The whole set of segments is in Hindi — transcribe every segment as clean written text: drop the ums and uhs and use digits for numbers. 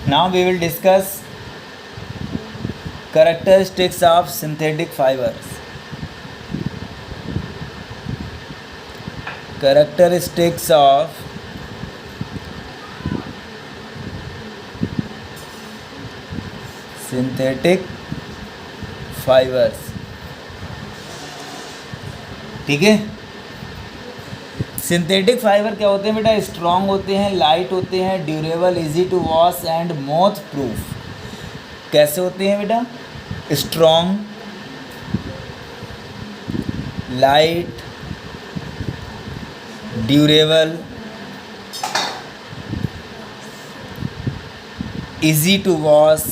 Now we will discuss characteristics of synthetic fibers. Characteristics of synthetic fibers. ठीक है, सिंथेटिक फाइबर क्या होते हैं बेटा? स्ट्रॉन्ग होते हैं, लाइट होते हैं, durable, easy to wash and moth proof. कैसे होते हैं बेटा? Strong, light, durable, easy to wash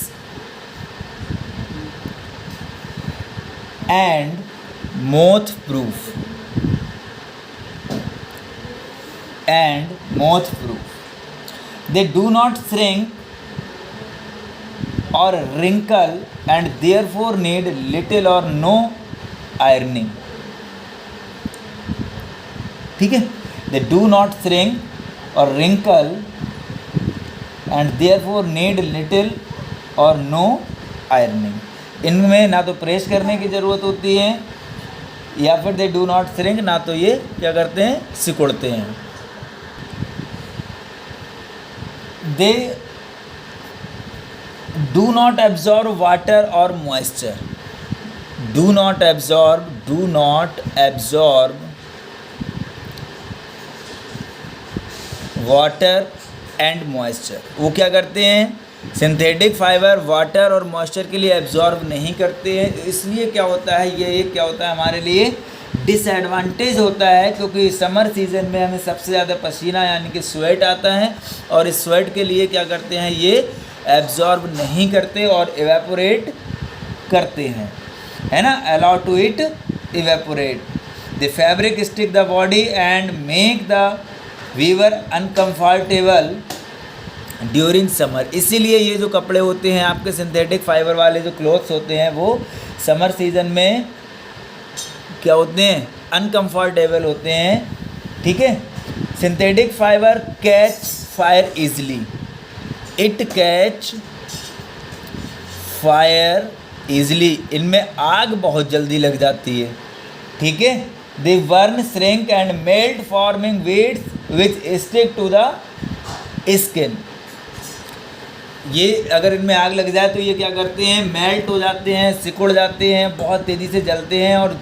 and moth proof. They do not shrink or wrinkle and therefore need little or no ironing. ठीक है, they do not shrink or wrinkle and therefore need little or no ironing. इनमें ना तो प्रेस करने की ज़रूरत होती है या फिर they do not shrink, ना तो ये क्या करते हैं, सिकुड़ते हैं. They do not absorb water or moisture. Do not absorb water and moisture. वो क्या करते हैं? सिंथेटिक फाइबर वाटर और मॉइस्चर के लिए एब्जॉर्ब नहीं करते हैं. इसलिए क्या होता है, ये क्या होता है हमारे लिए डिसएडवांटेज होता है, क्योंकि समर सीज़न में हमें सबसे ज़्यादा पसीना यानी कि स्वेट आता है और इस स्वेट के लिए क्या करते हैं, ये एब्जॉर्ब नहीं करते और इवेपोरेट करते हैं, है ना. Allow to it evaporate. The fabric stick the body and make the wearer uncomfortable during summer. इसीलिए ये जो कपड़े होते हैं आपके सिंथेटिक फाइबर वाले जो क्लोथ्स होते हैं वो समर सीज़न में क्या होते हैं, अनकम्फर्टेबल होते हैं. ठीक है. Synthetic fibre catch fire easily. It catch fire easily. इनमें आग बहुत जल्दी लग जाती है. ठीक है. They burn, shrink and melt forming beads which stick to the skin. ये अगर इनमें आग लग जाए तो ये क्या करते हैं, मेल्ट हो जाते हैं, सिकुड़ जाते हैं, बहुत तेज़ी से जलते हैं और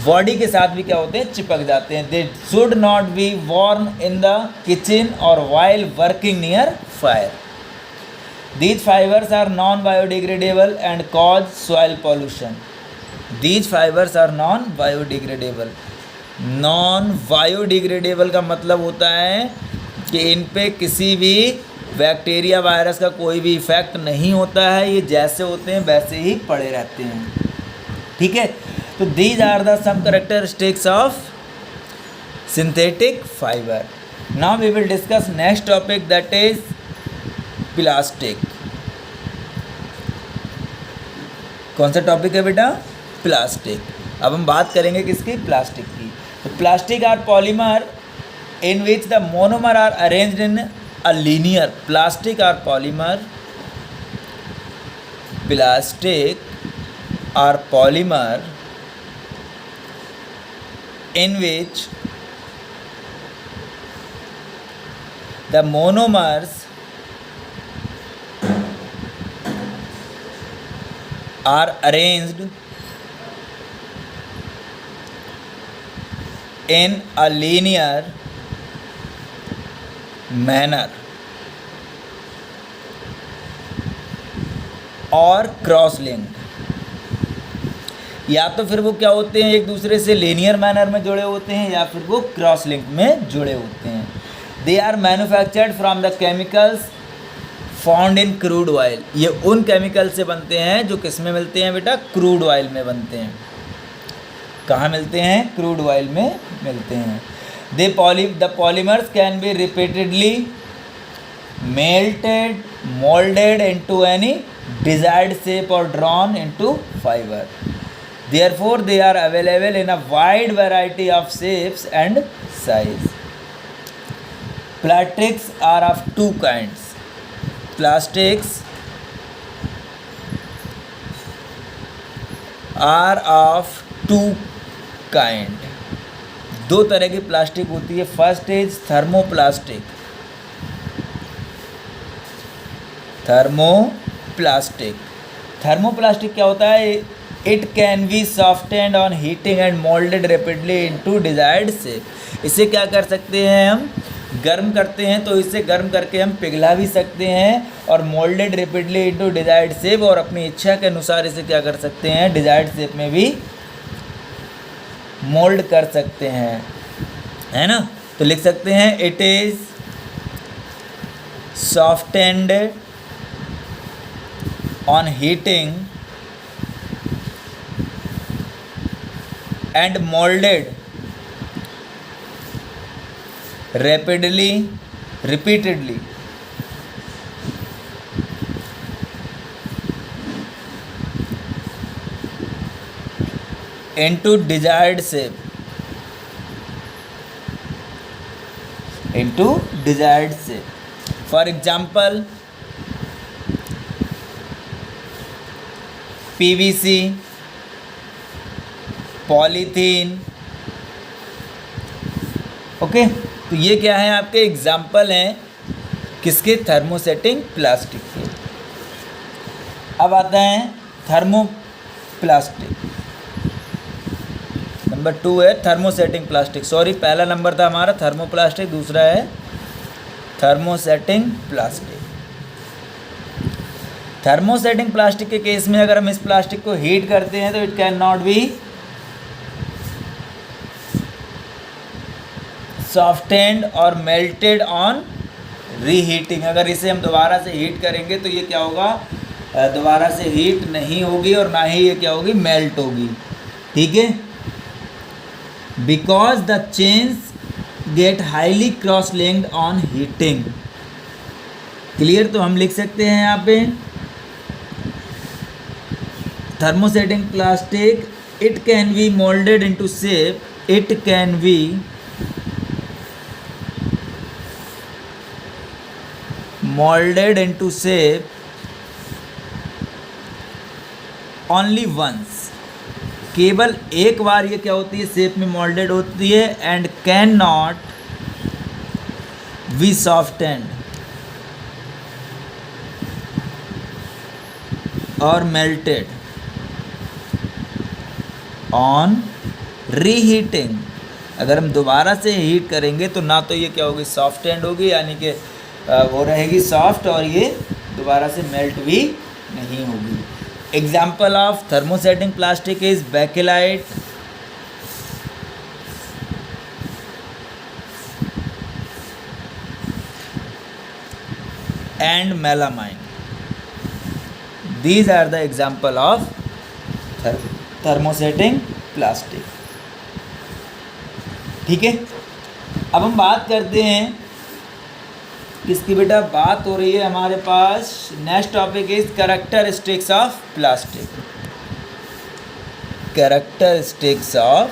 बॉडी के साथ भी क्या होते हैं, चिपक जाते हैं. They should not be worn in the kitchen और while working near fire. These fibres are non biodegradable and cause soil pollution. These fibres are non biodegradable. Non biodegradable का मतलब होता है कि इन पे किसी भी बैक्टीरिया वायरस का कोई भी इफेक्ट नहीं होता है. ये जैसे होते हैं वैसे ही पड़े रहते हैं. ठीक है. तो these are the some characteristics of synthetic fiber. Now we will discuss next topic, that is plastic. कौन सा टॉपिक है बेटा? प्लास्टिक. अब हम बात करेंगे किसकी? प्लास्टिक की. तो plastic are polymer in which the monomer are arranged in a linear. Plastic are polymer. Plastic are polymer in which the monomers are arranged in a linear manner और क्रॉस लिंक्ड. या तो फिर वो क्या होते हैं, एक दूसरे से लीनियर मैनर में जुड़े होते हैं या फिर वो क्रॉस लिंक में जुड़े होते हैं. They are manufactured from the chemicals found in crude oil. ये उन केमिकल से बनते हैं जो किस में मिलते हैं बेटा? क्रूड ऑयल में बनते हैं. कहाँ मिलते हैं? क्रूड ऑयल में मिलते हैं. The polymers can be repeatedly melted, moulded into any desired shape or drawn into fiber. Therefore, they are available in a wide variety of shapes and size. Plastics are of two kinds. plastics are of two kind. दो तरह की प्लास्टिक होती है. First is thermoplastic. थर्मोप्लास्टिक क्या होता है? It can B softened on heating and moulded rapidly into desired shape. इसे क्या कर सकते हैं हम? गर्म करते हैं तो इसे गर्म करके हम पिघला भी सकते हैं और moulded rapidly into desired shape, और अपनी इच्छा के अनुसार इसे क्या कर सकते हैं? डिजायर्ड शेप में भी मोल्ड कर सकते हैं, है ना. तो लिख सकते हैं it is softened on heating and moulded rapidly repeatedly into desired shape. For example, PVC, polythene. Okay, तो ये क्या है? आपके एग्जाम्पल हैं किसके? थर्मोसेटिंग प्लास्टिक के. अब आता है थर्मोप्लास्टिक. नंबर 2 है थर्मोसेटिंग प्लास्टिक. सॉरी, पहला नंबर था हमारा थर्मोप्लास्टिक, दूसरा है थर्मोसेटिंग प्लास्टिक. थर्मोसेटिंग प्लास्टिक के केस में अगर हम इस प्लास्टिक को हीट करते हैं तो it can not be softened और मेल्टेड ऑन रीहीटिंग. अगर इसे हम दोबारा से हीट करेंगे तो ये क्या होगा? दोबारा से हीट नहीं होगी और ना ही ये क्या होगी? मेल्ट होगी. ठीक है, because the chains get highly cross linked on heating. Clear? तो हम लिख सकते हैं यहाँ पे thermosetting plastic, it can be moulded into shape. It can be molded into shape only once. केवल एक बार ये क्या होती है? शेप में मोल्डेड होती है. And can not be softened और मेल्टेड ऑन रीहीटिंग. अगर हम दोबारा से हीट करेंगे तो ना तो ये क्या होगी? सॉफ्टेंड होगी, यानी कि वो रहेगी सॉफ्ट, और ये दोबारा से मेल्ट भी नहीं होगी. Example of thermosetting plastic is Bakelite, and melamine. These are the example of thermosetting plastic. ठीक है, अब हम बात करते हैं किसकी बेटा? बात हो रही है हमारे पास. Next topic is characteristics of plastic. Characteristics of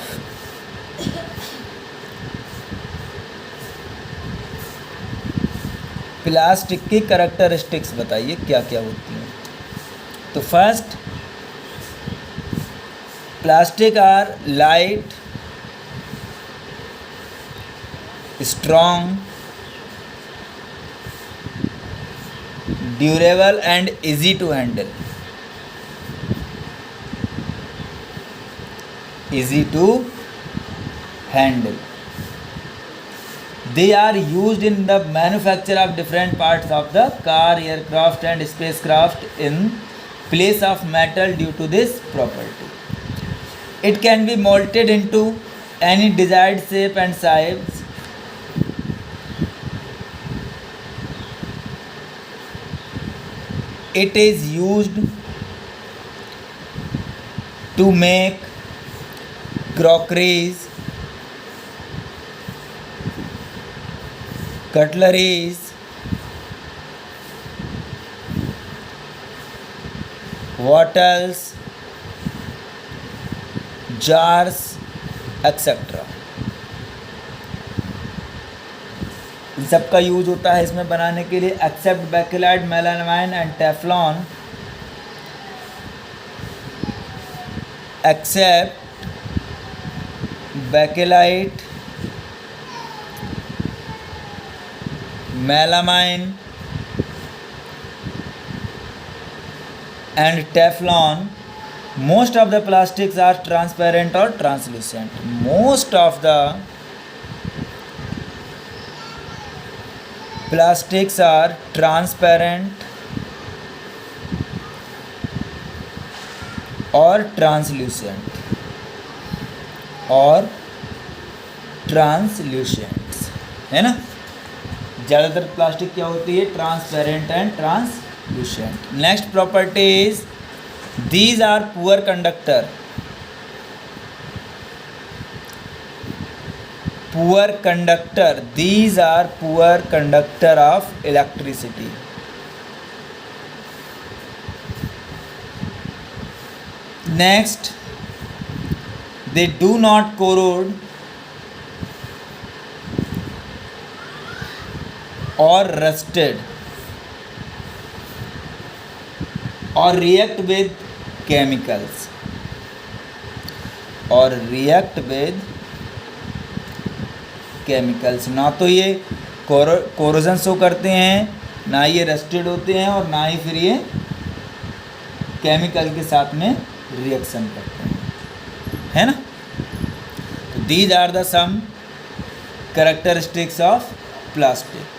plastic की कैरेक्टरिस्टिक्स बताइए क्या क्या होती हैं. तो first, plastic are light, strong, durable and easy to handle. They are used in the manufacture of different parts of the car, aircraft and spacecraft in place of metal due to this property. It can be molded into any desired shape and size. It is used to make crockeries, cutleries, bottles, jars, etc. इन सब का यूज होता है इसमें बनाने के लिए। Except Bakelite, melamine and Teflon, except Bakelite, melamine and Teflon, most of the plastics are transparent or translucent. Most of the plastics are transparent or translucent और ट्रांसल्यूसेंट्स, है ना। ज़्यादातर प्लास्टिक क्या होती है, transparent and translucent. Next property is these are poor conductor, poor conductor, these are poor conductor of electricity. Next, they do not corrode or rusted or react with chemicals, और react with chemicals। ना तो ये कोरोजन शो करते हैं, ना ये रस्टेड होते हैं, और ना ही फिर ये केमिकल के साथ में रिएक्शन करते हैं, है ना। तो these are the some characteristics of plastic.